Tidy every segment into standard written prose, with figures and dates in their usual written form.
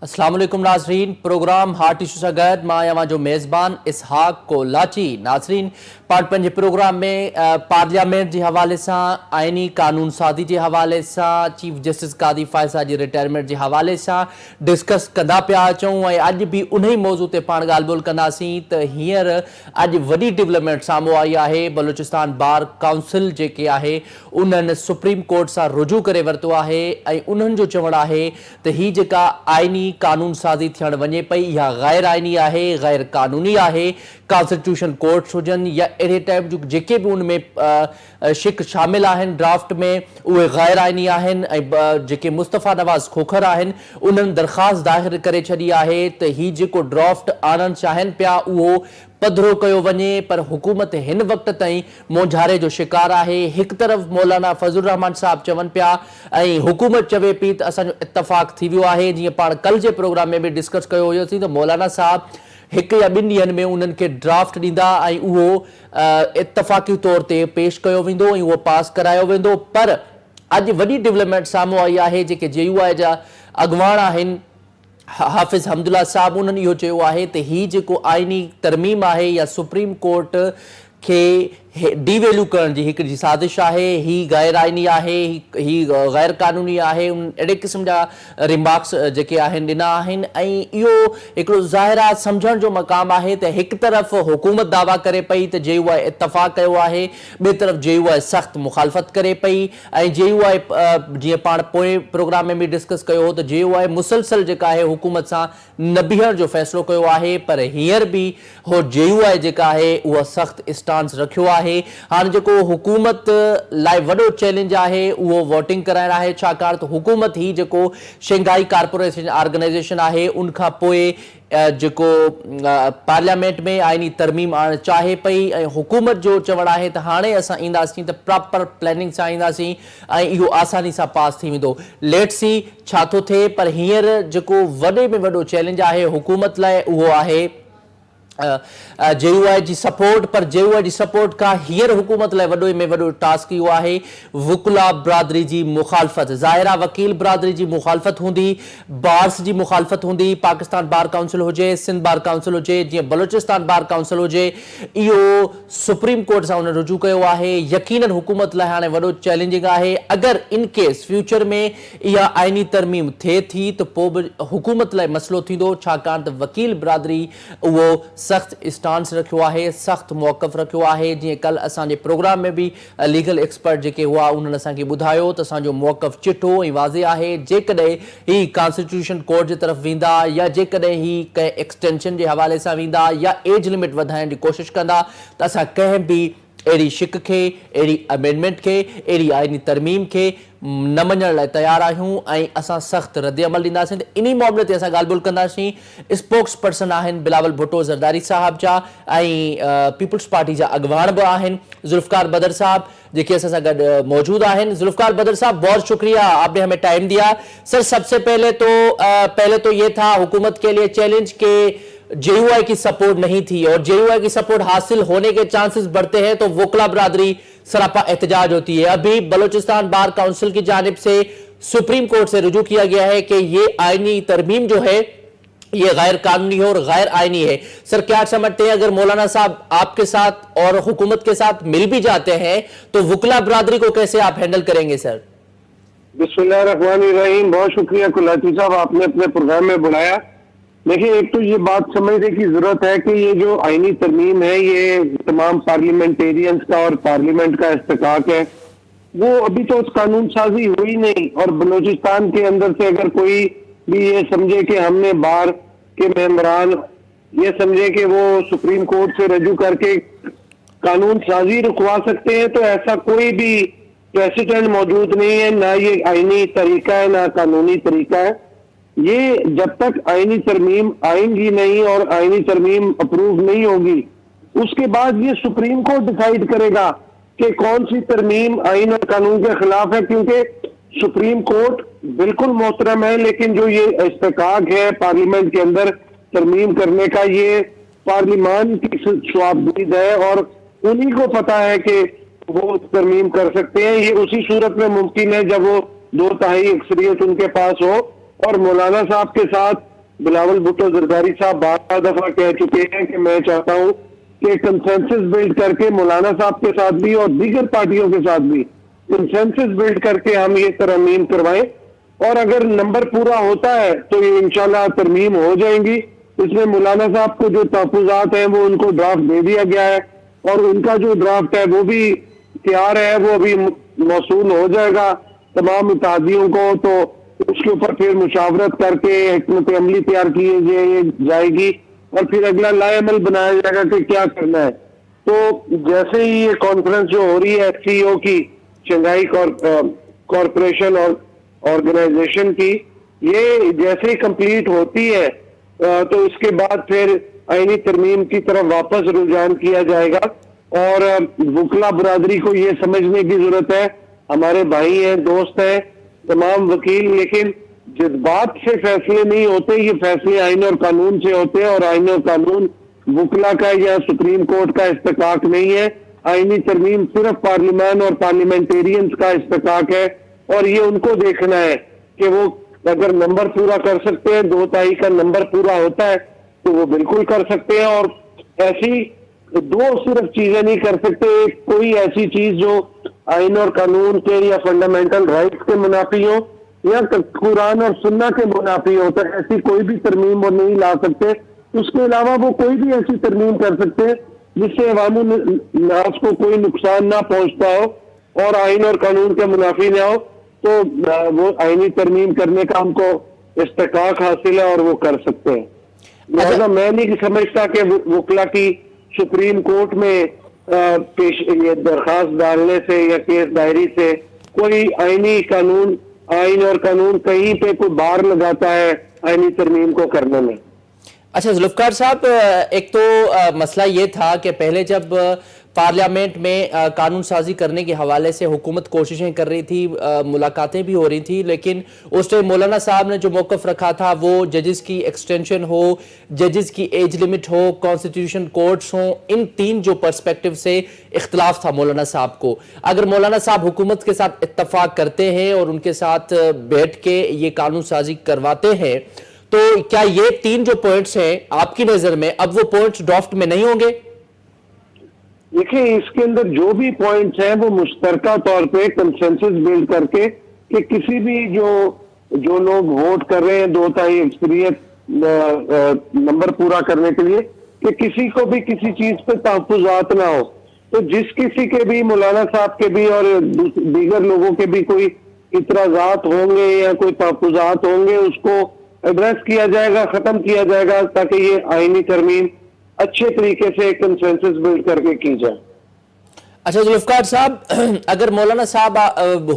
अस्सलाम वालेकुम नाज़रीन, प्रोग्राम हार्ट इशू सां गॾु मां आहियां जो मेज़बान इसहाक कोलाची। नाज़रीन, पाण पंहिंजे प्रोग्राम में पार्लियामेंट जे हवाले सां, आइनी कानून साज़ी जे हवाले सां, चीफ जस्टिस कादी फ़ाइज़ा जी रिटायरमेंट जे हवाले सां डिस्कस कंदा पिया अचूं ऐं अॼु बि उन ई मौज़ू ते पाण ॻाल्हि ॿोल कंदासीं त हींअर अॼु वॾी डेवलपमेंट साम्हूं आई आहे। बलूचिस्तान बार काउंसिल जेके आहे उन्हनि सुप्रीम कोर्ट सां रुजू करे वरितो आहे ऐं उन्हनि जो चवणु आहे त हीअ जेका आइनी कानून साज़ी थियण वञे पई इहा गैर आइनी आहे, गैर कानूनी आहे। कॉन्स्टिट्यूशन कोर्ट्स हुजनि या अहिड़े टाइप जो जेके बि उनमें शिक शामिल आहिनि ड्राफ्ट में उहे गैर आइनी आहिनि ऐं जेके मुस्तफ़ा नवाज़ खोखर आहिनि उन्हनि दरख़्वास्त दाख़िल करे छॾी आहे त हीउ जेको ड्राफ्ट आणणु चाहिनि पिया उहो पधरो कयो वञे, पर हुकूमत हिन वक़्त ताईं मोझारे जो शिकार आहे। हिकु तरफ़ मौलाना फज़लुर रहमान साहब चवनि पिया ऐं हुकूमत चवे पई त असांजो इत्तफ़ाक़ थी वियो आहे। जीअं पाण कल जे प्रोग्राम में बि डिस्कस कयो हुयोसीं त मौलाना साहब हिकु या ॿिनि ॾींहंनि में उन्हनि खे ड्राफ्ट ॾींदा ऐं उहो इत्तफ़ाक़ी तौर ते पेश कयो वेंदो ऐं उहो पास करायो वेंदो। पर अॼु वॾी डेवलपमेंट साम्हूं आई आहे। जेके JUI जा अॻुवाण आहिनि हाफ़िज़ हमदुल्ला साहब, उन्हनि इहो चयो आहे त हीउ जेको आइनी तरमीम आहे या सुप्रीम कोर्ट खे डिवैल्यू करण जी हिकिड़ी साज़िश आहे, ही गैर आइनी आहे, ही गैर कानूनी आहे। अहिड़े क़िस्म जा रिमार्क्स जेके आहिनि ॾिना आहिनि ऐं इहो हिकिड़ो ज़ाहिरा सम्झण जो मक़ाम आहे त हिकु तरफ़ हुकूमत दावा करे पई त JUI इत्तफ़ाक़ कयो आहे, ॿिए तरफ़ JUI सख़्तु मुखालफ़त करे पई ऐं JUI जीअं पाण पोइ प्रोग्राम में बि डिस्कस कयो हो त JUI मुसलसल जेका आहे हुकूमत सां न बीहण जो फ़ैसिलो कयो आहे, पर हींअर बि हो JUI जेका आहे उहा सख़्तु स्टांस रखियो आहे। हाणे जेको हुकूमत लाइ वॾो चैलेंज आहे उहो वोटिंग कराइण आहे, छाकाणि त हुकूमत ही जेको शंघाई कॉर्पोरेशन ऑर्गेनाइज़ेशन आहे उन खां पोइ जेको पार्लियामेंट में आइनी तरमीम आणणु चाहे पई ऐं हुकूमत जो चवणु आहे त हाणे असां ईंदासीं त प्रॉपर प्लैनिंग सां ईंदासीं ऐं इहो आसानी सां पास थी वेंदो। लेट्स सी छा थो थिए, पर हींअर जेको वॾे में वॾो चैलेंज आहे हुकूमत लाइ उहो आहे JUI जी सपोर्ट। पर JUI जी सपोर्ट खां हींअर हुकूमत लाइ वॾो में वॾो टास्क इहो आहे वुकला बिरादरी जी मुखालफ़त। ज़ाहिरा वकील बिरादरी जी मुखालफ़त हूंदी, बार्स जी मुखालफ़त हूंदी, पाकिस्तान बार काउंसिल हुजे, सिंध बार काउंसिल हुजे, जीअं बलूचिस्तान बार काउंसिल हुजे, इहो सुप्रीम कोर्ट सां उन रुजू कयो आहे। यकीनन हुकूमत लाइ हाणे वॾो चैलेंजिंग आहे। अगरि इन केस फ्यूचर में इहा आइनी तरमीम थिए थी त पोइ बि हुकूमत लाइ मसइलो थींदो, छाकाणि त वकील बिरादरी उहो सख़्तु स्टांस रखियो आहे, सख़्तु मौक़िफ़ रखियो आहे। जीअं कल असांजे प्रोग्राम में बि लीगल एक्सपर्ट जेके हुआ उन्हनि असांखे ॿुधायो त असांजो मौक़िफ़ चिटो ऐं वाज़े आहे। जेकॾहिं ही कॉन्स्टिट्यूशन कोर्ट जे तरफ़ वेंदा या जेकॾहिं ही कंहिं एक्सटेंशन जे हवाले सां वेंदा या एज लिमिट वधाइण जी कोशिशि कंदा त असां कंहिं बि अहिड़ी शिक खे, अहिड़ी अमेंडमेंट खे, अहिड़ी आइनी तरमीम खे न मञण लाइ तयारु आहियूं ऐं असां सख़्तु रद्द अमल ॾींदासीं। त इन मामले ते असां ॻाल्हि ॿोल कंदासीं। स्पोक्स पर्सन आहिनि बिलावल भुट्टो ज़रदारी साहब जा ऐं पीपल्स पार्टी जा अॻुवाण बि आहिनि ज़ुल्फ़कार बदर साहब जेके असां सां गॾु मौजूद आहिनि। ज़ुल्फ़कार बदर साहब, बहुत शुक्रिया आपने हमें टाइम दिया। सर, सबसे पहले तो ये था हुकूमत के लिए चैलेंज के JUI की सपोर्ट नहीं थी और JUI की सपोर्ट हासिल होने के चांसेस बढ़ते हैं तो वोकला बिरादरी सरापा एहतजाज होती है। अभी बलूचिस्तान बार काउंसिल की जानिब से सुप्रीम कोर्ट से रुजू किया गया है कि ये आइनी तरमीम जो है ये गैर कानूनी है और गैर आइनी है। सर, क्या समझते हैं अगर मौलाना साहब आपके साथ और हुकूमत के साथ मिल भी जाते हैं तो वुकला बिरादरी को कैसे आप हैंडल करेंगे? सर, बिस्मिल्लाहिर्रहमानिर्रहीम। बहुत शुक्रिया कुलाटी साहब, आपने अपने प्रोग्राम में बुलाया। देखिए, एक तो ये बात समझने की जरूरत है कि ये जो आइनी तरमीम है ये तमाम पार्लियामेंटेरियंस का और पार्लियामेंट का इस्तेकाक है। वो अभी तो कानून साजी हुई नहीं और बलूचिस्तान के अंदर से अगर कोई भी ये समझे कि हमने बार के मेंबरान ये समझे कि वो सुप्रीम कोर्ट से रजू करके कानून साजी रुकवा सकते हैं, तो ऐसा कोई भी प्रेसिडेंट मौजूद नहीं है। ना ये आइनी तरीका है ना कानूनी तरीका है। ये जब तक आइनी तरमीम आएंगी नहीं और आइनी तरमीम अप्रूव नहीं होगी उसके बाद ये सुप्रीम कोर्ट डिसाइड करेगा कि कौन सी तरमीम आइन और कानून के खिलाफ है, क्योंकि सुप्रीम कोर्ट बिल्कुल मोहतरम है लेकिन जो ये इस्तेकाक है पार्लियामेंट के अंदर तरमीम करने का, ये पार्लियामान की स्वाबदीद है और उन्हीं को पता है कि वो तरमीम कर सकते हैं। ये उसी सूरत में मुमकिन है जब वो 2/3 अक्सरियत उनके पास हो और मौलाना साहब के साथ بلاول بھٹو زرداری صاحب بار دفعہ کہہ چکے ہیں کہ میں چاہتا ہوں کہ کنسنسس بلڈ کر کے مولانا صاحب کے ساتھ بھی اور دیگر پارٹیوں کے ساتھ بھی کنسنسس بلڈ کر کے ہم یہ ترمیم کروائیں، اور اگر نمبر پورا ہوتا ہے تو یہ انشاءاللہ ترمیم ہو جائیں گی۔ اس میں مولانا صاحب کو جو تحفظات ہیں وہ ان کو ڈرافٹ دے دیا گیا ہے، اور ان کا جو ڈرافٹ ہے وہ بھی تیار ہے، وہ ابھی موصول ہو جائے گا تمام اتحادیوں کو، تو اس کے اوپر پھر مشاورت کر کے حکمت عملی تیار کی جائے گی، اور پھر اگلا لائے عمل بنایا جائے گا کہ کیا کرنا ہے۔ تو جیسے ہی یہ کانفرنس جو ہو رہی ہے ایف سی او کی، شنگھائی کارپوریشن اور آرگنائزیشن کی، یہ جیسے ہی کمپلیٹ ہوتی ہے تو اس کے بعد پھر آئینی ترمیم کی طرف واپس رجحان کیا جائے گا، اور وکلا برادری کو یہ سمجھنے کی ضرورت ہے، ہمارے بھائی ہیں، دوست ہیں تمام وکیل، لیکن جذبات سے فیصلے نہیں ہوتے، یہ فیصلے آئین اور قانون سے ہوتے ہیں، اور آئین اور قانون وکلا کا یا سپریم کورٹ کا استحقاق نہیں ہے۔ آئینی ترمیم صرف پارلیمان اور پارلیمنٹیرینز کا استحقاق ہے، اور یہ ان کو دیکھنا ہے کہ وہ اگر نمبر پورا کر سکتے ہیں، 2/3 کا نمبر پورا ہوتا ہے تو وہ بالکل کر سکتے ہیں، اور ایسی دو صرف چیزیں نہیں کر سکتے، ایک کوئی ایسی چیز جو آئین اور قانون کے یا فنڈامنٹل رائٹس کے منافی ہو یا قرآن اور سنہ کے منافی ہو، تو ایسی کوئی بھی ترمیم وہ نہیں لا سکتے۔ اس کے علاوہ وہ کوئی بھی ایسی ترمیم کر سکتے جس سے عوام الناس کو کوئی نقصان نہ پہنچتا ہو اور آئین اور قانون کے منافی نہ ہو، تو وہ آئینی ترمیم کرنے کا ہم کو استحقاق حاصل ہے اور وہ کر سکتے ہیں۔ لہذا میں نہیں سمجھتا کہ وکلا کی سپریم کورٹ میں یہ درخواست ڈالنے سے یا کیس ڈائری سے کوئی آئین اور قانون کہیں پہ کوئی بار لگاتا ہے آئینی ترمیم کو کرنے میں۔ اچھا ذوالفقار صاحب، ایک تو مسئلہ یہ تھا کہ پہلے جب پارلیمنٹ میں قانون سازی کرنے کے حوالے سے حکومت کوششیں کر رہی تھی، ملاقاتیں بھی ہو رہی تھی، لیکن اس ٹائم مولانا صاحب نے جو موقف رکھا تھا وہ ججز کی ایکسٹینشن ہو، ججز کی ایج لمٹ ہو، کانسٹیٹیوشن کورٹس ہوں، ان تین جو پرسپیکٹیو سے اختلاف تھا مولانا صاحب کو۔ اگر مولانا صاحب حکومت کے ساتھ اتفاق کرتے ہیں اور ان کے ساتھ بیٹھ کے یہ قانون سازی کرواتے ہیں، تو کیا یہ تین جو پوائنٹس ہیں آپ کی نظر میں اب وہ پوائنٹس ڈرافٹ میں نہیں ہوں گے؟ دیکھیں، اس کے اندر جو بھی پوائنٹس ہیں وہ مشترکہ طور پہ کنسنسس بلڈ کر کے کہ کسی بھی جو لوگ ووٹ کر رہے ہیں 2/3 اکثریت نمبر پورا کرنے کے لیے، کہ کسی کو بھی کسی چیز پہ تحفظات نہ ہو، تو جس کسی کے بھی مولانا صاحب کے بھی اور دیگر لوگوں کے بھی کوئی اعتراضات ہوں گے یا کوئی تحفظات ہوں گے، اس کو ایڈریس کیا جائے گا، ختم کیا جائے گا، تاکہ یہ آئینی ترمیم اچھے طریقے سے کنسنسس بلڈ کر کے کی جائے۔ اچھا ذوالفقار صاحب، اگر مولانا صاحب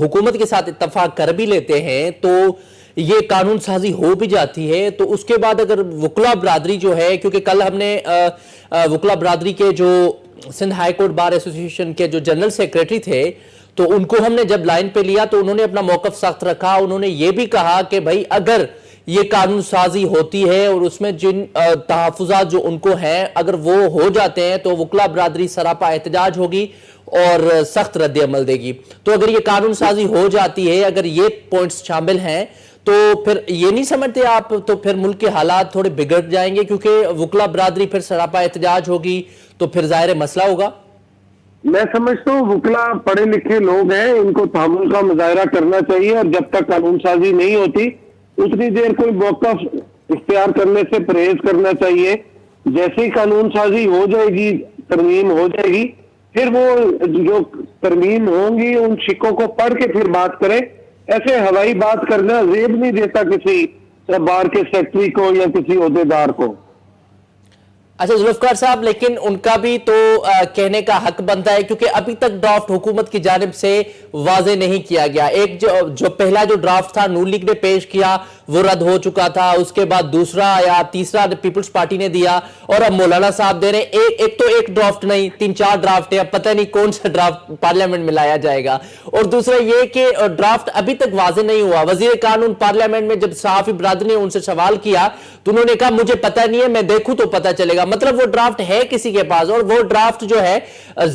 حکومت کے ساتھ اتفاق کر بھی لیتے ہیں تو یہ قانون سازی ہو بھی جاتی ہے، تو اس کے بعد اگر وکلا برادری جو ہے، کیونکہ کل ہم نے وکلا برادری کے جو سندھ ہائی کورٹ بار ایسوسی ایشن کے جو جنرل سیکریٹری تھے، تو ان کو ہم نے جب لائن پہ لیا تو انہوں نے اپنا موقف سخت رکھا۔ انہوں نے یہ بھی کہا کہ بھائی اگر یہ قانون سازی ہوتی ہے اور اس میں جن تحفظات جو ان کو ہیں اگر وہ ہو جاتے ہیں تو وکلا برادری سراپا احتجاج ہوگی اور سخت رد عمل دے گی۔ تو اگر یہ قانون سازی ہو جاتی ہے، اگر یہ پوائنٹس شامل ہیں، تو پھر یہ نہیں سمجھتے آپ تو پھر ملک کے حالات تھوڑے بگڑ جائیں گے، کیونکہ وکلا برادری پھر سراپا احتجاج ہوگی تو پھر ظاہر مسئلہ ہوگا؟ میں سمجھتا ہوں وکلا پڑھے لکھے لوگ ہیں، ان کو تحمل کا مظاہرہ کرنا چاہیے، اور جب تک قانون سازی نہیں ہوتی اتنی دیر کوئی موقف اختیار کرنے سے پرہیز کرنا چاہیے۔ جیسے ہی قانون سازی ہو جائے گی، ترمیم ہو جائے گی، پھر وہ جو ترمیم ہوں گی ان شکوں کو پڑھ کے پھر بات کریں۔ ایسے ہوائی بات کرنا زیب نہیں دیتا کسی بار کے سیکٹری کو یا کسی عہدیدار کو۔ اچھا ذوالفقار صاحب، لیکن ان کا بھی تو کہنے کا حق بنتا ہے، کیونکہ ابھی تک ڈرافٹ حکومت کی جانب سے واضح نہیں کیا گیا۔ ایک جو پہلا جو ڈرافٹ تھا نون لیگ نے پیش کیا وہ رد ہو چکا تھا، اس کے بعد دوسرا یا تیسرا پیپلز پارٹی نے دیا، اور اب مولانا صاحب دے رہے ہیں۔ ایک تو ایک ڈرافٹ نہیں، 3-4 ڈرافٹ ہے، اب پتہ نہیں کون سا ڈرافٹ پارلیمنٹ میں لایا جائے گا۔ اور دوسرا یہ کہ ڈرافٹ ابھی تک واضح نہیں ہوا۔ وزیر قانون پارلیمنٹ میں جب صحافی برادری نے ان سے سوال کیا تو انہوں نے کہا مجھے پتہ نہیں ہے، میں دیکھوں تو پتہ چلے گا۔ مطلب وہ ڈرافٹ ہے کسی کے پاس، اور وہ ڈرافٹ جو ہے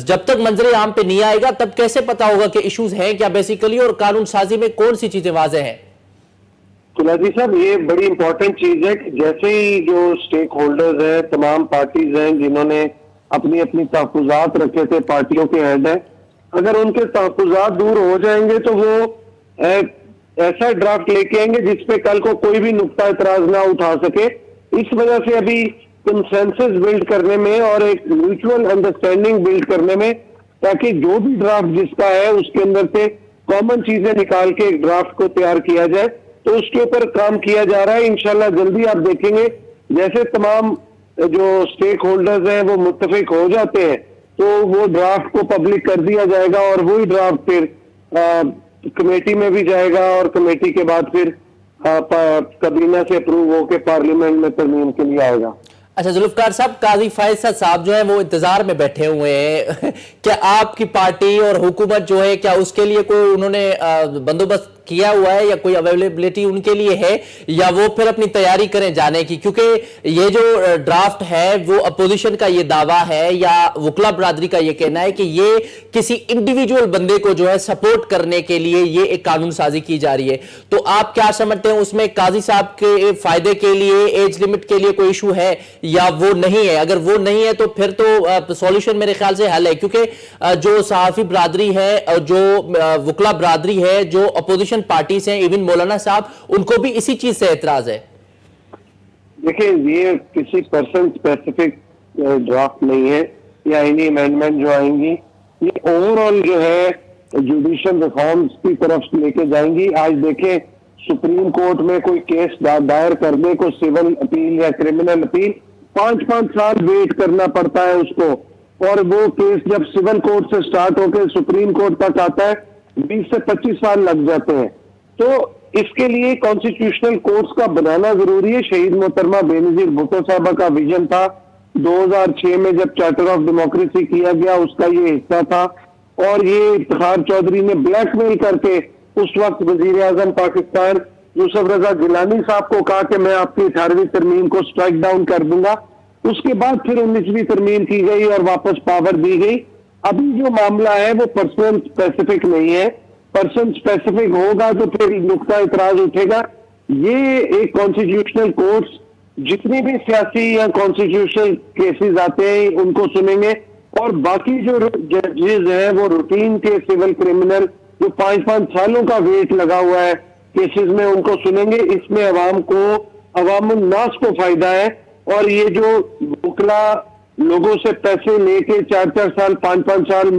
جب تک منظر عام پہ نہیں آئے گا تب کیسے پتا ہوگا کہ ایشوز ہیں کیا بیسیکلی، اور قانون سازی میں کون سی چیزیں واضح ہیں؟ तुलाजी साहब, ये बड़ी इंपॉर्टेंट चीज है कि जैसे ही जो स्टेक होल्डर्स हैं, तमाम पार्टीज हैं जिन्होंने अपनी अपनी तहफुजात रखे थे, पार्टियों के हेड हैं, अगर उनके तहफुजात दूर हो जाएंगे तो वो ऐसा ड्राफ्ट लेके आएंगे जिसपे कल को कोई भी नुक्ता इतराज ना उठा सके। इस वजह से अभी कंसेंसस बिल्ड करने में और एक म्यूचुअल अंडरस्टैंडिंग बिल्ड करने में, ताकि जो भी ड्राफ्ट जिसका है उसके अंदर से कॉमन चीजें निकाल के एक ड्राफ्ट को तैयार किया जाए, तो उसके ऊपर काम किया जा रहा है। इंशाल्लाह जल्दी आप देखेंगे जैसे तमाम जो स्टेक होल्डर्स हैं वो मुत्तफिक हो जाते हैं तो वो ड्राफ्ट को पब्लिक कर दिया जाएगा और वही ड्राफ्ट फिर कमेटी में भी जाएगा और कमेटी के बाद फिर कबीना से अप्रूव होकर पार्लियामेंट में तरमीम के लिए आएगा। अच्छा जुल्फकार साहब, काजी फैसल साहब जो है वो इंतजार में बैठे हुए हैं क्या आपकी पार्टी और हुकूमत जो है क्या उसके लिए कोई उन्होंने बंदोबस्त किया हुआ है या कोई अवेलेबिलिटी उनके लिए है, या वो फिर अपनी तैयारी करें जाने की? क्योंकि ये जो ड्राफ्ट है वो अपोजिशन का ये दावा है या वकला बरादरी का ये कहना है कि ये किसी इंडिविजुअल बंदे को जो है सपोर्ट करने के लिए ये एक कानून साजी की जा रही है। तो आप क्या समझते हैं उसमें काजी साहब के फायदे के लिए एज लिमिट के लिए कोई इशू है या वो नहीं है? अगर वो नहीं है तो फिर तो सॉल्यूशन मेरे ख्याल से हल है, क्योंकि जो सहाफी बरादरी है और जो वकला बरादरी है, जो अपोजिशन पार्टीज हैं, इवन मौलाना साहब, उनको भी इसी चीज से एतराज है। देखिए, ये किसी पर्सन स्पेसिफिक ड्राफ्ट नहीं है या आईनी अमेंडमेंट जो आएंगी, ये ओवरऑल जो है जुडिशियल रिफॉर्म्स की तरफ लेके जाएंगी। आज देखें सुप्रीम कोर्ट में कोई केस दायर करने को, सिविल अपील या क्रिमिनल अपील, 5-5 साल वेट करना पड़ता है उसको, और वो केस जब सिविल कोर्ट से स्टार्ट होकर सुप्रीम कोर्ट तक आता है 20 से 25 साल लग जाते हैं। तो इसके लिए कॉन्स्टिट्यूशनल कोर्ट्स का बनाना जरूरी है। शहीद मोहतरमा बेनजीर भुट्टो साहबा का विजन था, 2006 में जब चार्टर ऑफ डेमोक्रेसी किया गया उसका ये हिस्सा था, और ये इफ्तिखार चौधरी ने ब्लैकमेल करके उस वक्त वजीर आजम पाकिस्तान यूसुफ रजा गिलानी साहब को कहा कि मैं आपकी 18वीं तरमीम को स्ट्राइक डाउन कर दूंगा। उसके बाद फिर 19वीं तरमीम की गई और वापस पावर दी गई। अभी जो मामला है वो पर्सन स्पेसिफिक नहीं है, पर्सन स्पेसिफिक होगा तो फिर नुक्ता इतराज उठेगा। ये एक कॉन्स्टिट्यूशनल कोर्ट्स जितनी भी सियासी या कॉन्स्टिट्यूशनल केसेस आते हैं उनको सुनेंगे, और बाकी जो जजेस हैं वो रूटीन के सिविल क्रिमिनल जो 5-5 सालों का वेट लगा हुआ है केसेस में, उनको सुनेंगे। इसमें अवामुन नास को फायदा है, और ये जो वकला लोगों से पैसे लेके 4-4 साल 5-5 साल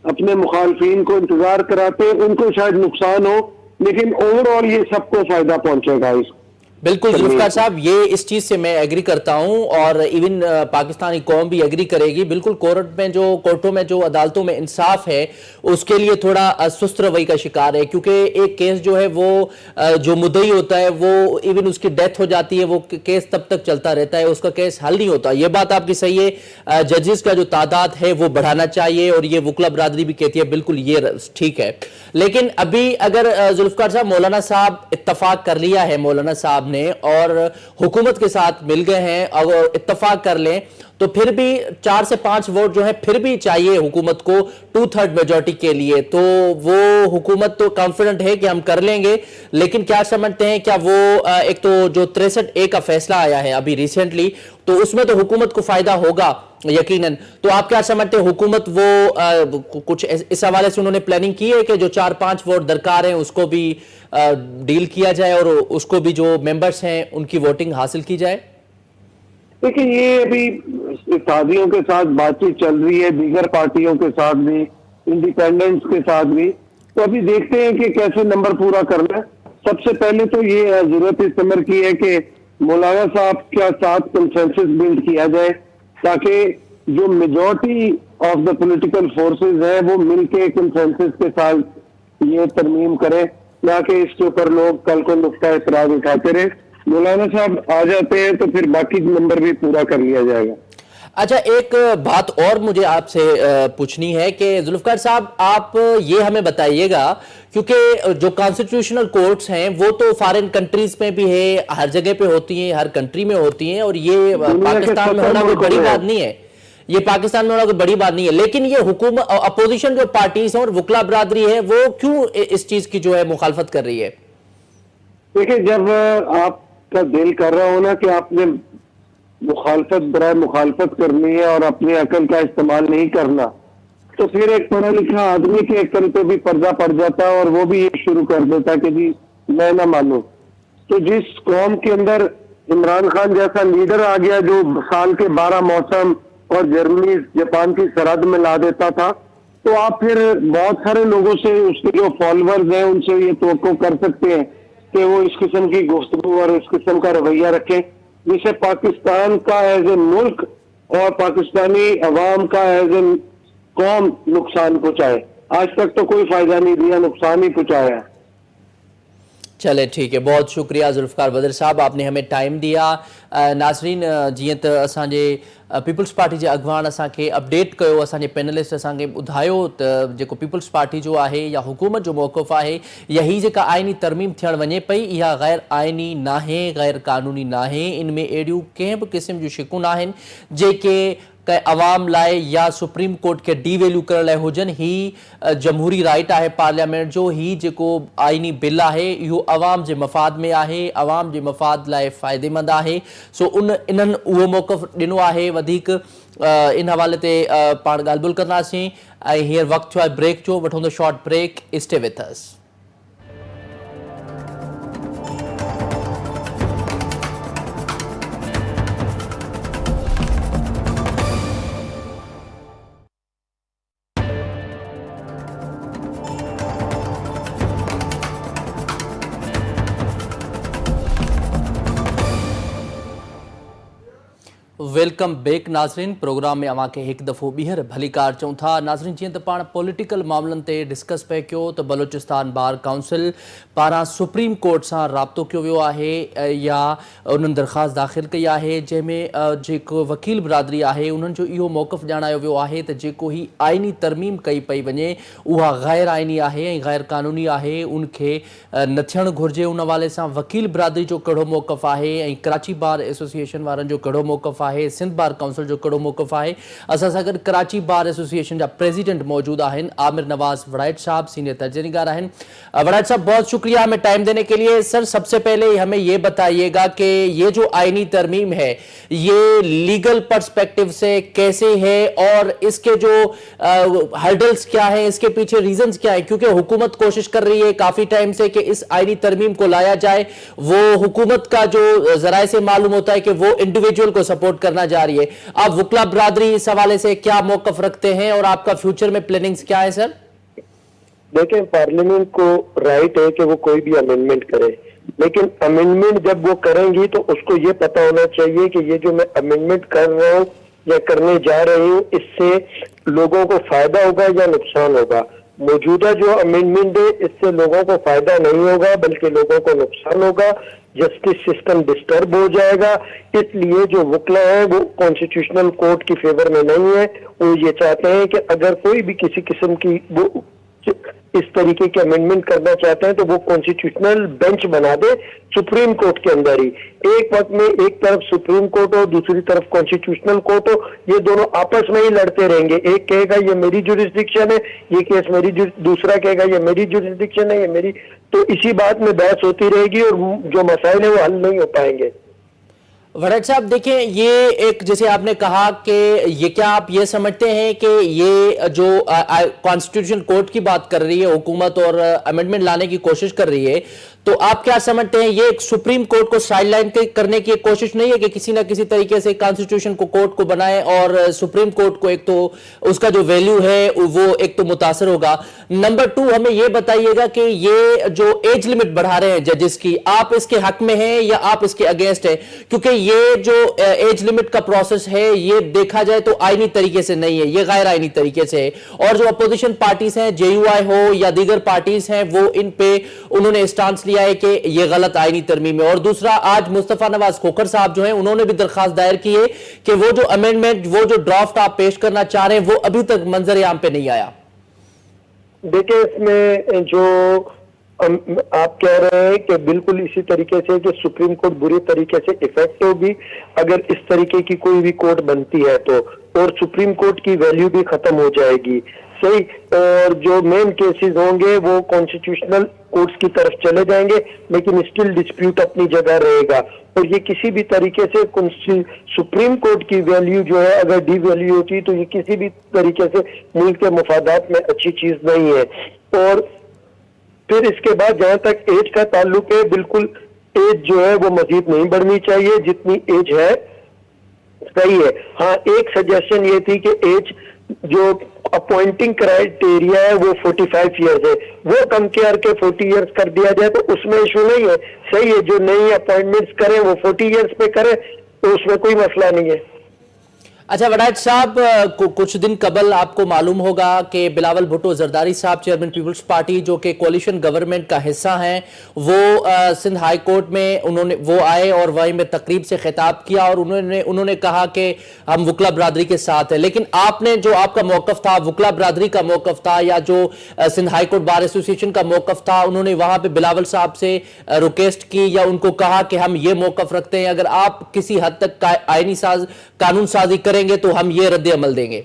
अपने मुखालफिन को इंतजार कराते, उनको शायद नुकसान हो, लेकिन ओवरऑल ये सबको फायदा पहुंचेगा। इस बिल्कुल जुल्फकार साहब, ये इस चीज से मैं एग्री करता हूं और इवन पाकिस्तानी कौम भी एग्री करेगी। बिल्कुल कोर्टों में जो अदालतों में इंसाफ है उसके लिए थोड़ा सुस्त रवैये का शिकार है, क्योंकि एक केस जो है वो जो मुद्दई होता है वो इवन उसकी डेथ हो जाती है, वो केस तब तक चलता रहता है, उसका केस हल नहीं होता। ये बात आपकी सही है, जजेस का जो तादाद है वो बढ़ाना चाहिए, और ये वकला बरादरी भी कहती है बिल्कुल ये ठीक है। लेकिन अभी अगर जुल्फकार साहब मौलाना साहब इत्तफाक कर लिया है, मौलाना साहब ने और हुकूमत के साथ मिल गए हैं, अगर इत्तफाक कर लें तो फिर भी 4 से 5 वोट जो है फिर भी चाहिए हुकूमत को 2/3 मेजॉरिटी के लिए। तो वो हुकूमत तो कॉन्फिडेंट है कि हम कर लेंगे, लेकिन क्या समझते हैं क्या वो एक तो जो 63A का फैसला आया है अभी रिसेंटली, तो उसमें तो हुकूमत को फायदा होगा यकीनन। तो आप क्या समझते हैं हुकूमत वो कुछ इस हवाले से उन्होंने प्लानिंग की है कि जो 4-5 वोट दरकार हैं उसको भी डील किया जाए और उसको भी जो मेंबर्स हैं उनकी वोटिंग हासिल की जाए? देखिए, ये अभी इत्तेहादियों के साथ बातचीत चल रही है, दीगर पार्टियों के साथ भी, इंडिपेंडेंट्स के साथ भी, तो अभी देखते हैं कि कैसे नंबर पूरा करना है। सबसे पहले तो ये जरूरत इस नंबर की है कि मौलाना साहब के साथ कंसेंसस बिल्ड किया जाए, ताकि जो majority of the political forces हैं वो मिलके कंसेंसस के साथ ये तरमीम करें, ना कि इसके ऊपर लोग कल को नुक्ता इतराज उठाते रहे। मौलाना साहब आ जाते हैं तो फिर बाकी नंबर भी पूरा कर लिया जाएगा। अच्छा, एक बात और मुझे आपसे पूछनी है कि जुल्फकार साहब आप ये हमें बताइएगा, क्योंकि जो कॉन्स्टिट्यूशनल कोर्ट्स हैं वो तो फॉरेन कंट्रीज में भी है, हर जगह पे होती हैं, हर कंट्री में होती हैं, और ये पाकिस्तान में होना कोई बड़ी बात नहीं है, ये पाकिस्तान में होना कोई बड़ी बात नहीं है। लेकिन ये हुकूमत अपोजिशन जो पार्टीज हैं और वकला बरादरी है वो क्यों इस चीज की जो है मुखालफत कर रही है? دیکھیں جب آپ کا دل کر رہا ہو نا کہ آپ نے مخالفت برائے مخالفت کرنی ہے اور اپنی عقل کا استعمال نہیں کرنا، تو پھر ایک پڑھا لکھا آدمی کے عقل پہ بھی پردہ پڑ جاتا ہے اور وہ بھی یہ شروع کر دیتا ہے کہ جی میں نہ مانوں. تو جس قوم کے اندر عمران خان جیسا لیڈر آ گیا جو سال کے 12 موسم اور جرمنی جاپان کی سرحد میں لا دیتا تھا، تو آپ پھر بہت سارے لوگوں سے اس کے جو فالوورز ہیں ان سے یہ توقع کر سکتے ہیں کہ وہ اس قسم کی گفتگو اور اس قسم کا رویہ رکھیں جسے پاکستان کا ایز اے ملک اور پاکستانی عوام کا ایز اے قوم نقصان پہنچائے. آج تک تو کوئی فائدہ نہیں دیا، نقصان ہی پہنچایا. چلے ٹھیک ہے، بہت شکریہ ذوالفقار بدر صاحب، آپ نے ہمیں ٹائم دیا. ناظرین جیئں تو اساں جے پیپلز پارٹی جے اگوان اساں کے اپڈیٹ کयो، اساں جے پینلسٹ اساں کے ॿुधायो त जेको पीपल्स पार्टी जो आहे या हुकूमत जो मौक़िफ़ आहे या ही जेका आइनी तरमीम थियण वञे पई इहा गैर आइनी नाहे, गैर कानूनी नाहे. इन में अहिड़ियूं कंहिं बि क़िस्म जूं शिकूं नाहिनि जेके कंहिं अवाम लाइ या सुप्रीम कोर्ट के डीवैल्यू करण लाइ हुजनि. ही जमहूरी राइट आहे पार्लियामेंट जो. ही जेको आइनी बिल आहे इहो अवाम जे मफ़ाद में आहे, अवाम जे मफ़ाद लाइ फ़ाइदेमंद आहे. सो इन्हनि उहो मौक़िफ़ ॾिनो आहे. वधीक इन हवाले ते पाण ॻाल्हि ॿोल कंदासीं. ऐं हींअर वक़्तु थियो आहे ब्रेक जो, वठूं था short break. Stay with us. Welcome back नाज़रीन. प्रोग्राम में अवां खे हिकु दफ़ो ॿीहर भली कार चऊं था. नाज़रीन जीअं त पाण पॉलिटिकल मामलनि ते डिस्कस पिए कयो त बलोचिस्तान बार काउंसिल पारां सुप्रीम कोर्ट सां राब्तो कयो वियो आहे या उन्हनि दरख़्वास्त दाख़िल कई आहे जंहिंमें जेको वकील बिरादरी आहे उन्हनि जो इहो मौक़िफ़ ॼाणायो वियो आहे त जेको ही आइनी तरमीम कई पई वञे उहा गैर आइनी आहे ऐं गैर कानूनी आहे, उनखे न थियणु घुरिजे. उन हवाले सां वकील बिरादरी जो कहिड़ो मौक़िफ़ आहे ऐं कराची बार एसोसिएशन वारनि जो कहिड़ो मौक़िफ़ आहे, सिंध बार काउंसिल जो कहिड़ो मौक़िफ़ आहे. असां सां गॾु कराची बार एसोसिएशन जा प्रेसिडेंट मौजूद आहिनि आमिर नवाज वड़ाइट साहब, सीनियर तर्जनीगार आहिनि. वड़ाइट साहब बहुत शुक्रिया हमें टाइम देने के लिए. सर सबसे पहले हमें ये बताइएगा कि ये जो आइनी तरमीम है ये लीगल पर्सपेक्टिव से कैसे है और इसके जो हर्डल्स क्या है, इसके पीछे रीजंस क्या है? क्योंकि हुकूमत कोशिश कर रही है काफी टाइम से कि इस आइनी तरमीम को लाया जाए. वो हुकूमत का जो जराए से मालूम होता है कि वो इंडिविजुअल को सपोर्ट करना जा रही है. आप वकला बरादरी इस हवाले से क्या मौक़िफ़ रखते हैं और आपका फ्यूचर में प्लानिंग्स क्या है सर? देखें, पार्लियामेंट को राइट है कि वो कोई भी अमेंडमेंट करे, लेकिन अमेंडमेंट जब वो करेंगी तो उसको ये पता होना चाहिए कि ये जो मैं अमेंडमेंट कर रहा हूँ या करने जा रही हूँ इससे लोगों को फायदा होगा या नुकसान होगा. मौजूदा जो अमेंडमेंट है इससे लोगों को फायदा नहीं होगा बल्कि लोगों को नुकसान होगा. जस्टिस सिस्टम डिस्टर्ब हो जाएगा. इसलिए जो वकला है वो कॉन्स्टिट्यूशनल कोर्ट की फेवर में नहीं है. वो ये चाहते हैं कि अगर कोई भी किसी किस्म की वो इस तरीके के अमेंडमेंट करना चाहते हैं तो वो कॉन्स्टिट्यूशनल बेंच बना दे सुप्रीम कोर्ट के अंदर ही. एक वक्त में एक तरफ सुप्रीम कोर्ट हो, दूसरी तरफ कॉन्स्टिट्यूशनल कोर्ट हो, ये दोनों आपस में ही लड़ते रहेंगे. एक कहेगा ये मेरी जुरिस्डिक्शन है, ये केस मेरी, दूसरा कहेगा ये मेरी जुरिस्डिक्शन है, ये मेरी. तो इसी बात में बहस होती रहेगी और जो मसाइल है वो हल नहीं हो पाएंगे. वड़ाइट साहब देखें, ये एक जैसे आपने कहा कि ये क्या आप ये समझते हैं कि ये जो कॉन्स्टिट्यूशन कोर्ट की बात कर रही है हुकूमत और अमेंडमेंट लाने की कोशिश कर रही है, तो आप क्या समझते हैं ये एक सुप्रीम कोर्ट को साइडलाइन करने की कोशिश नहीं है कि किसी ना किसी तरीके से कॉन्स्टिट्यूशन को कोर्ट को बनाए और सुप्रीम कोर्ट को एक तो उसका जो वैल्यू है वो एक तो मुतासर होगा. नंबर 2 हमें ये बताइएगा कि ये जो एज लिमिट बढ़ा रहे हैं जजेस की, आप इसके हक में हैं या आप इसके अगेंस्ट हैं? क्योंकि ये जो एज लिमिट का प्रोसेस है ये देखा जाए तो आईनी तरीके से नहीं है, ये गैर आईनी तरीके से है. और जो अपोजिशन पार्टीज हैं, जेयूआई हो या दीगर पार्टीज हैं, वो इन पे उन्होंने स्टांस लिया है कि ये गलत आईनी तरमीम है. और दूसरा, आज मुस्तफा नवाज खोखर साहब जो हैं उन्होंने भी दरखास्त दायर की है कि वो जो अमेंडमेंट, वो जो ड्राफ्ट आप पेश करना चाह रहे हैं वो अभी तक मंजर आम पे नहीं आया. देखिए, इसमें जो आप कह रहे हैं कि बिल्कुल इसी तरीके से कि सुप्रीम कोर्ट बुरी तरीके से इफेक्ट होगी अगर इस तरीके की कोई भी कोर्ट बनती है, तो اور سپریم کورٹ کی ویلیو بھی ختم ہو جائے گی. صحیح. اور جو مین کیسز ہوں گے وہ کانسٹیٹیوشنل کورٹس کی طرف چلے جائیں گے, لیکن اسٹل ڈسپیوٹ اپنی جگہ رہے گا. اور یہ کسی بھی طریقے سے سپریم کورٹ کی ویلیو جو ہے اگر ڈی ویلیو ہوتی تو یہ کسی بھی طریقے سے ملک کے مفادات میں اچھی چیز نہیں ہے. اور پھر اس کے بعد جہاں تک ایج کا تعلق ہے, بالکل ایج جو ہے وہ مزید نہیں بڑھنی چاہیے جتنی ایج ہے. صحیح ہے. ہاں, ایک سجیشن یہ تھی کہ ایج جو اپوائنٹنگ کرائیٹیریا ہے وہ 45 ایئرز ہے, وہ کم کر کے 40 ایئرز کر دیا جائے تو اس میں ایشو نہیں ہے. صحیح ہے, جو نئی اپوائنٹمنٹس کریں وہ 40 ایئرز پہ کریں تو اس میں کوئی مسئلہ نہیں ہے. اچھا وڈائچ صاحب, کچھ دن قبل آپ کو معلوم ہوگا کہ بلاول بھٹو زرداری صاحب چیئرمین پیپلز پارٹی جو کہ کولیشن گورنمنٹ کا حصہ ہیں, وہ سندھ ہائی کورٹ میں وہ آئے اور وہیں میں تقریب سے خطاب کیا اور انہوں نے کہا کہ ہم وکلا برادری کے ساتھ ہیں. لیکن آپ نے جو آپ کا موقف تھا, وکلا برادری کا موقف تھا یا جو Sindh high court bar association کا موقف تھا, انہوں نے وہاں پہ بلاول صاحب سے ریکویسٹ کی یا ان کو کہا کہ ہم یہ موقف رکھتے ہیں, اگر آپ کسی حد تک آئینی قانون سازی کریں گے تو ہم یہ رد عمل دیں گے.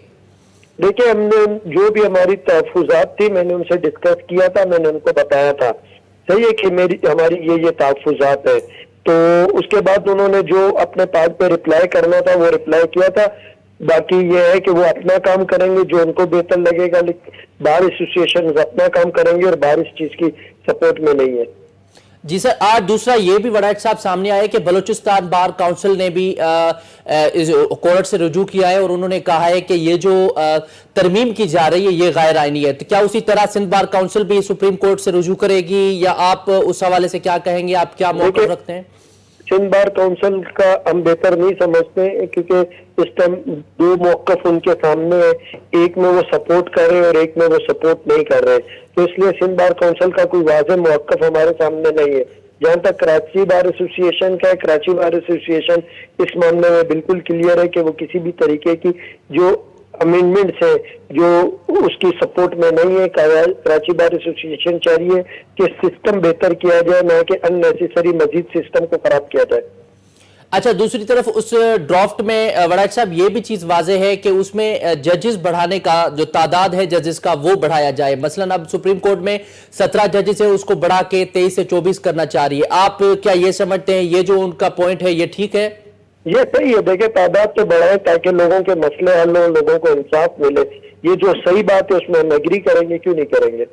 دیکھیں, ہم نے جو بھی ہماری تحفظات تھی میں نے ان سے ڈسکس کیا تھا, میں نے ان کو بتایا تھا. صحیح ہے کہ ہماری یہ تحفظات ہے. تو اس کے بعد انہوں نے جو اپنے پارٹ پہ رپلائی کرنا تھا وہ رپلائی کیا تھا. باقی یہ ہے کہ وہ اپنا کام کریں گے جو ان کو بہتر لگے گا. بار ایسوسیشن اپنا کام کریں گے اور بار اس چیز کی سپورٹ میں نہیں ہے. جی سر, آج دوسرا یہ بھی وڈائچ صاحب سامنے آئے کہ بلوچستان بار کاؤنسل نے بھی کورٹ سے رجوع کیا ہے اور انہوں نے کہا ہے کہ یہ جو ترمیم کی جا رہی ہے یہ غیر آئینی ہے. تو کیا اسی طرح سندھ بار کاؤنسل بھی سپریم کورٹ سے رجوع کرے گی یا آپ اس حوالے سے کیا کہیں گے, آپ کیا موقف رکھتے ہیں؟ سندھ بار کاؤنسل کا ہم بہتر نہیں سمجھتے کیونکہ اس ٹائم دو موقف ان کے سامنے ہے, ایک میں وہ سپورٹ کر رہے ہیں اور ایک میں وہ سپورٹ نہیں کر رہے. تو اس لیے سندھ بار کاؤنسل کا کوئی واضح موقف ہمارے سامنے نہیں ہے. جہاں تک کراچی بار ایسوسیشن کا ہے, کراچی بار ایسوسیشن اس معاملے میں بالکل کلیئر ہے کہ وہ کسی بھی طریقے کی جو امینڈمنٹس ہیں جو اس کی سپورٹ میں نہیں ہے. کراچی بار ایسوسیشن چاہیے کہ سسٹم بہتر کیا جائے, نہ کہ ان نیسیسری مزید سسٹم کو خراب کیا جائے. اچھا, دوسری طرف اس ڈرافٹ میں وڈائچ صاحب یہ بھی چیز واضح ہے کہ اس میں ججز بڑھانے کا جو تعداد ہے ججز کا وہ بڑھایا جائے. مثلا اب سپریم کورٹ میں 17 ججز ہے, اس کو بڑھا کے 23 سے 24 کرنا چاہ رہی ہے. آپ کیا یہ سمجھتے ہیں یہ جو ان کا پوائنٹ ہے یہ ٹھیک ہے؟ یہ صحیح ہے. دیکھیں, تعداد تو بڑھائیں تاکہ لوگوں کے مسئلے حل ہوں, لوگوں کو انصاف ملے. یہ جو صحیح بات ہے اس میں ہم ایگری کریں گے, کیوں نہیں کریں گے.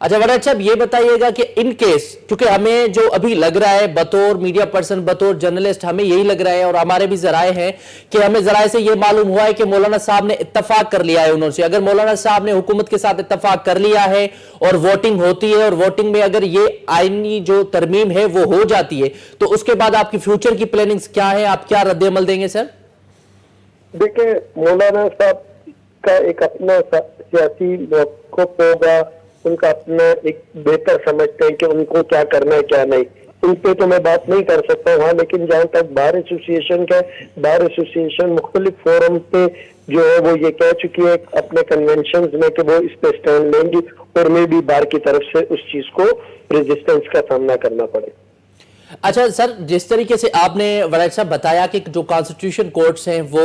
اچھا وڈائچ صاحب, یہ بتائیے گا کہ ان کیس, کیونکہ ہمیں جو ابھی لگ رہا ہے بطور میڈیا پرسن, بطور جرنلسٹ, ہمیں یہی لگ رہا ہے اور ہمارے بھی ذرائع ہیں کہ ہمیں ذرائع سے یہ معلوم ہوا ہے کہ مولانا صاحب نے اتفاق کر لیا ہے انہوں سے. اگر مولانا صاحب نے حکومت کے ساتھ اتفاق کر لیا ہے اور ووٹنگ ہوتی ہے اور ووٹنگ میں اگر یہ آئینی جو ترمیم ہے وہ ہو جاتی ہے تو اس کے بعد آپ کی فیوچر کی پلاننگز کیا ہے, آپ کیا رد عمل دیں گے سر؟ دیکھیں, مولانا صاحب کا ایک اپنا سیاسی موقف ہوگا, ان کا اپنا ایک بہتر سمجھتے ہیں کہ ان کو کیا کرنا ہے کیا نہیں. ان پہ تو میں بات نہیں کر سکتا ہوں. ہاں, لیکن جہاں تک بار ایسوسیشن کا, بار ایسوسیشن مختلف فورم پہ جو ہے وہ یہ کہہ چکی ہے اپنے کنونشنز میں کہ وہ اس پہ سٹینڈ لیں گی اور میں بھی بار کی طرف سے اس چیز کو ریزسٹنس کا سامنا کرنا پڑے. اچھا سر, جس طریقے سے آپ نے وڈائچ صاحب بتایا کہ جو کانسٹیٹیوشن کورٹس ہیں وہ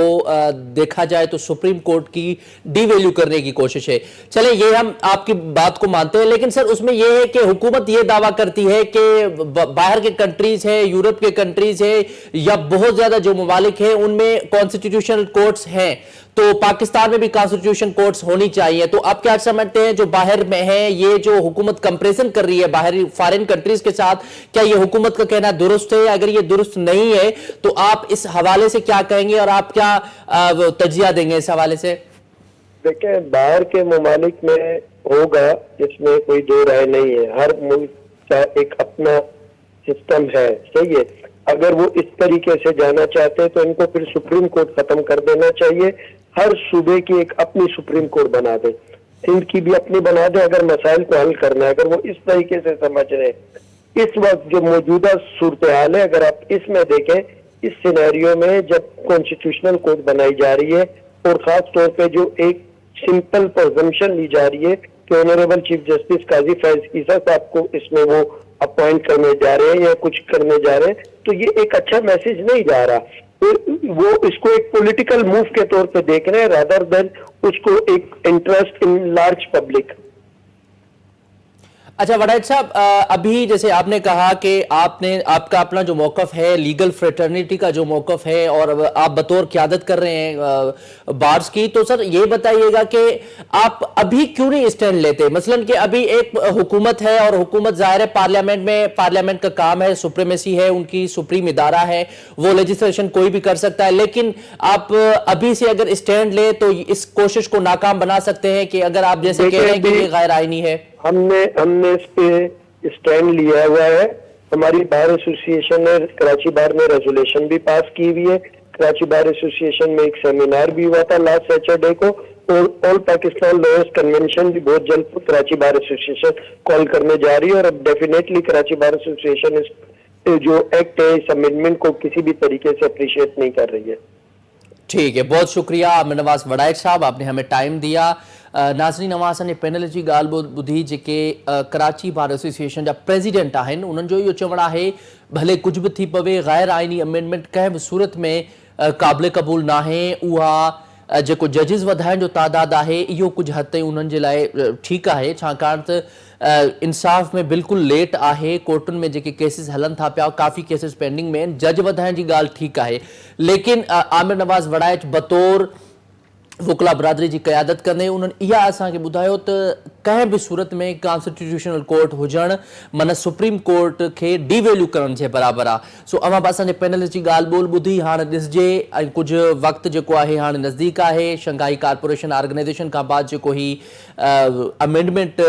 دیکھا جائے تو سپریم کورٹ کی ڈی ویلیو کرنے کی کوشش ہے, چلیں یہ ہم آپ کی بات کو مانتے ہیں, لیکن سر اس میں یہ ہے کہ حکومت یہ دعویٰ کرتی ہے کہ باہر کے کنٹریز ہیں, یورپ کے کنٹریز ہیں یا بہت زیادہ جو ممالک ہیں ان میں کانسٹیٹیوشنل کورٹس ہیں, تو پاکستان میں بھی کانسٹیٹیوشن کورٹس ہونی چاہیے. تو آپ کیا سمجھتے ہیں جو باہر میں ہیں, یہ جو حکومت کمپریزن کر رہی ہے باہر فارن کنٹریز کے ساتھ, کیا یہ حکومت کا کہنا درست ہے؟ اگر یہ درست نہیں ہے تو آپ اس حوالے سے کیا کہیں گے اور آپ کیا تجزیہ دیں گے اس حوالے سے؟ دیکھیں, باہر کے ممالک میں ہوگا, اس میں کوئی دو رائے نہیں ہے. ہر ملک کا ایک اپنا سسٹم ہے. صحیح ہے. اگر وہ اس طریقے سے جانا چاہتے ہیں تو ان کو پھر سپریم کورٹ ختم کر دینا چاہیے. ہر صوبے کی ایک اپنی سپریم کورٹ بنا دے, سندھ کی بھی اپنی بنا دے اگر مسائل کو حل کرنا ہے. اگر وہ اس طریقے سے سمجھ رہے ہیں, اس وقت جو موجودہ صورتحال ہے اگر آپ اس میں دیکھیں, اس سینیریو میں جب کانسٹیٹیوشنل کورٹ بنائی جا رہی ہے اور خاص طور پہ جو ایک سمپل پرزمپشن لی جا رہی ہے کہ آنریبل چیف جسٹس قاضی فیض عیسیٰ صاحب کو اس میں وہ اپوائنٹ کرنے جا رہے ہیں یا کچھ کرنے جا رہے ہیں, تو یہ ایک اچھا میسج نہیں جا رہا. वो इसको एक पॉलिटिकल मूव के तौर पे देख रहे हैं रादर देन उसको एक इंटरेस्ट इन लार्ज पब्लिक। अच्छा वड़ैच साहब, अभी जैसे आपने कहा कि आपका अपना जो मौकफ है लीगल फ्रेटर्निटी का जो मौकफ है और आप बतौर क़यादत कर रहे हैं बार्स की, तो सर ये बताइएगा कि आप अभी क्यों नहीं स्टैंड लेते? मसलन कि अभी एक हुकूमत है और हुकूमत ज़ाहिर है पार्लियामेंट का काम है, सुप्रीमेसी है, उनकी सुप्रीम इदारा है, वो लेजिस्लेशन कोई भी कर सकता है, लेकिन आप अभी से अगर स्टैंड ले तो इस कोशिश को नाकाम बना सकते हैं कि अगर आप जैसे कह रहे हैं कि ये गैर आईनी है। हमने इस पे स्टैंड लिया हुआ है। हमारी बार एसोसिएशन ने, कराची बार ने रेजोल्यूशन भी पास की हुई है। कराची बार एसोसिएशन में एक सेमिनार भी हुआ था लास्ट सैटरडे को, और ऑल पाकिस्तान लॉयर्स कन्वेंशन भी बहुत जल्द कराची बार एसोसिएशन कॉल करने जा रही है। और अब डेफिनेटली कराची बार एसोसिएशन इस जो एक्ट है, इस अमेंडमेंट को किसी भी तरीके से अप्रिशिएट नहीं कर रही है। ठीक है, बहुत शुक्रिया आमिर नवाज़ वड़ैच साहब, आपने हमें टाइम दिया। नाज़रीन, अवां ने पैनल जी ॻाल्हि ॿुधी जेके कराची बार एसोसिएशन जा प्रेसिडेंट आहिनि, उन्हनि जो इहो चवणु आहे भले कुझु बि थी पवे, गैर आइनी अमेंडमेंट कंहिं बि सूरत में क़ाबिल क़बूल नाहे। उहा जेको जजिस वधाइण जो तादाद आहे इहो कुझु हद ताईं उन्हनि जे लाइ ठीकु आहे, छाकाणि त इंसाफ़ में बिल्कुलु लेट आहे। कोर्टुनि में जेके केसिस हलनि था पिया, काफ़ी केसिस पेंडिंग में आहिनि, जज वधाइण जी ॻाल्हि ठीकु आहे, लेकिन आमिर नवाज़ वड़ैच बतौर वुकला बरादरी जी क़यादत कंदे उन्हनि इहा असांखे ॿुधायो त कंहिं बि सूरत में कॉन्स्टिट्यूशनल कोर्ट हुजणु माना सुप्रीम कोर्ट खे डिवैल्यू करण जे बराबरि आहे। सो अवां बि असांजे पैनलिस्ट जी ॻाल्हि ॿोल ॿुधी, हाणे ॾिसजे ऐं कुझु वक़्तु जेको आहे हाणे नज़दीक आहे, शंघाई कॉर्पोरेशन ऑर्गेनाइज़ेशन खां बाद जेको ही अमेंडमेंट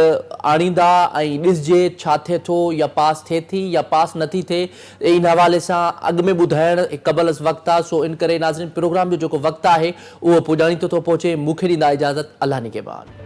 आणींदा ऐं ॾिसजे छा थिए थो, या पास थिए थी या पास नथी थिए, इन हवाले सां अॻु में ॿुधाइण क़बल वक़्तु आहे। सो इन करे नाज़रीन, प्रोग्राम जो जेको वक़्तु आहे उहो पुॼाणी थो पहुचे। मूंखे ॾींदा इजाज़त, अल्लाह निगहबान।